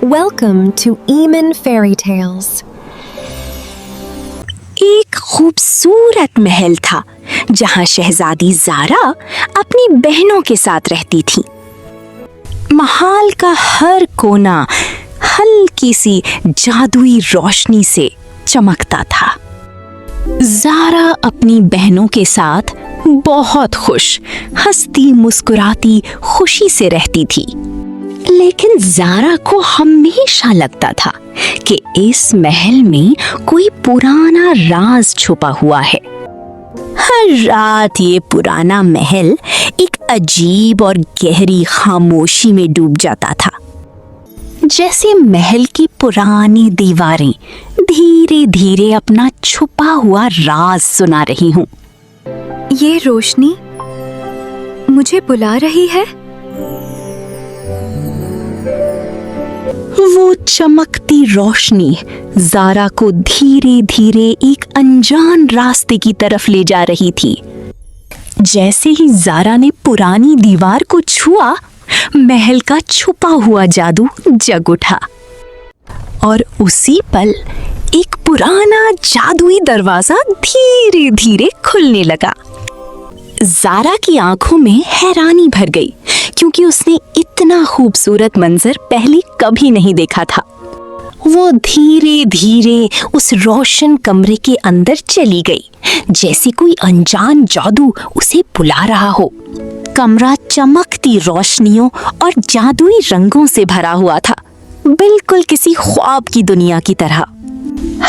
Welcome to Eamon Fairy Tales. एक खूबसूरत महल था जहां शहजादी ज़ारा अपनी बहनों के साथ रहती थी। महल का हर कोना हल्की सी जादुई रोशनी से चमकता था। ज़ारा अपनी बहनों के साथ बहुत खुश, हंसती मुस्कुराती खुशी से रहती थी। लेकिन ज़ारा को हमेशा लगता था कि इस महल में कोई पुराना राज छुपा हुआ है। हर रात ये पुराना महल एक अजीब और गहरी खामोशी में डूब जाता था, जैसे महल की पुरानी दीवारें धीरे धीरे अपना छुपा हुआ राज सुना रही हों। ये रोशनी मुझे बुला रही है। वो चमकती रोशनी ज़ारा को धीरे धीरे एक अनजान रास्ते की तरफ ले जा रही थी। जैसे ही ज़ारा ने पुरानी दीवार को छुआ, महल का छुपा हुआ जादू जग उठा और उसी पल एक पुराना जादुई दरवाजा धीरे धीरे खुलने लगा। ज़ारा की आंखों में हैरानी भर गई, क्योंकि उसने इतना खूबसूरत मंजर पहले कभी नहीं देखा था। वो धीरे धीरे उस रोशन कमरे के अंदर चली गई, जैसे कोई अनजान जादू उसे बुला रहा हो। कमरा चमकती रोशनियों और जादुई रंगों से भरा हुआ था, बिल्कुल किसी ख्वाब की दुनिया की तरह।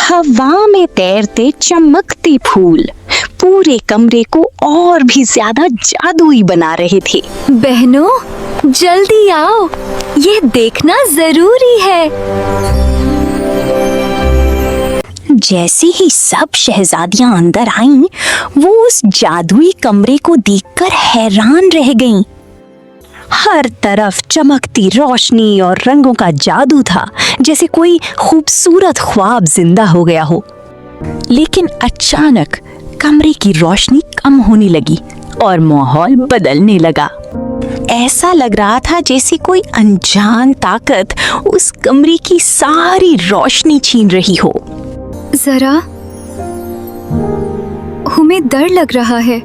हवा में तैरते चमकते फूल पूरे कमरे को और भी ज्यादा जादुई बना रहे थे। बहनों, जल्दी आओ, ये देखना जरूरी है। जैसे ही सब शहजादियां अंदर आईं, वो उस जादुई कमरे को देखकर हैरान रह गईं। हर तरफ चमकती रोशनी और रंगों का जादू था, जैसे कोई खूबसूरत ख्वाब जिंदा हो गया हो। लेकिन अचानक कमरे की रोशनी कम होने लगी और माहौल बदलने लगा। ऐसा लग रहा था जैसे कोई अनजान ताकत उस कमरे की सारी रोशनी छीन रही हो। जरा हमें डर लग रहा है।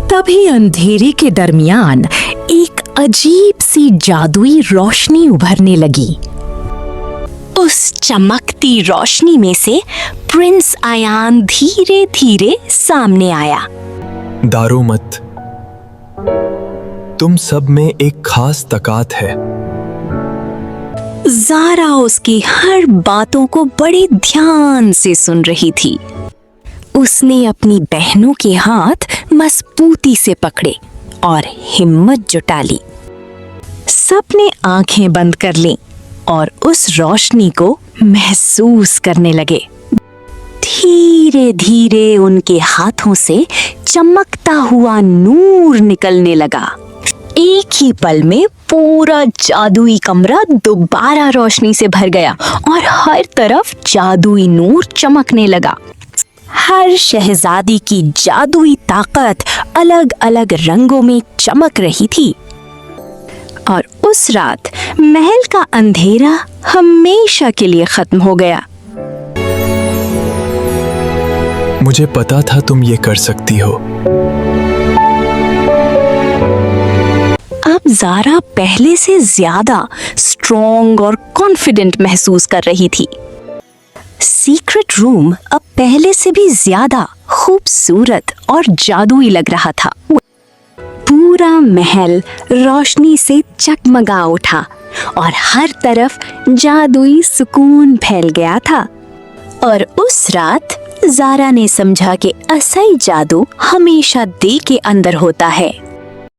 तभी अंधेरे के दरमियान एक अजीब सी जादुई रोशनी उभरने लगी। उस चमकती रोशनी में से प्रिंस अयान धीरे धीरे सामने आया। डरो मत, तुम सब में एक खास ताकत है। ज़ारा उसकी हर बातों को बड़े ध्यान से सुन रही थी। उसने अपनी बहनों के हाथ मजबूती से पकड़े और हिम्मत जुटा ली। सबने आंखें बंद कर लीं और उस रोशनी को महसूस करने लगे। धीरे धीरे उनके हाथों से चमकता हुआ नूर निकलने लगा। एक ही पल में पूरा जादुई कमरा दोबारा रोशनी से भर गया और हर तरफ जादुई नूर चमकने लगा। हर शहजादी की जादुई ताकत अलग अलग रंगों में चमक रही थी और उस रात महल का अंधेरा हमेशा के लिए खत्म हो गया। मुझे पता था तुम ये कर सकती हो। अब ज़ारा पहले से ज्यादा स्ट्रॉन्ग और कॉन्फिडेंट महसूस कर रही थी। सीक्रेट रूम अब पहले से भी ज्यादा खूबसूरत और जादुई लग रहा था। पूरा महल रोशनी से चकमगा उठा और हर तरफ जादुई सुकून फैल गया था। और उस रात ज़ारा ने समझा कि असली जादू हमेशा दिल के अंदर होता है।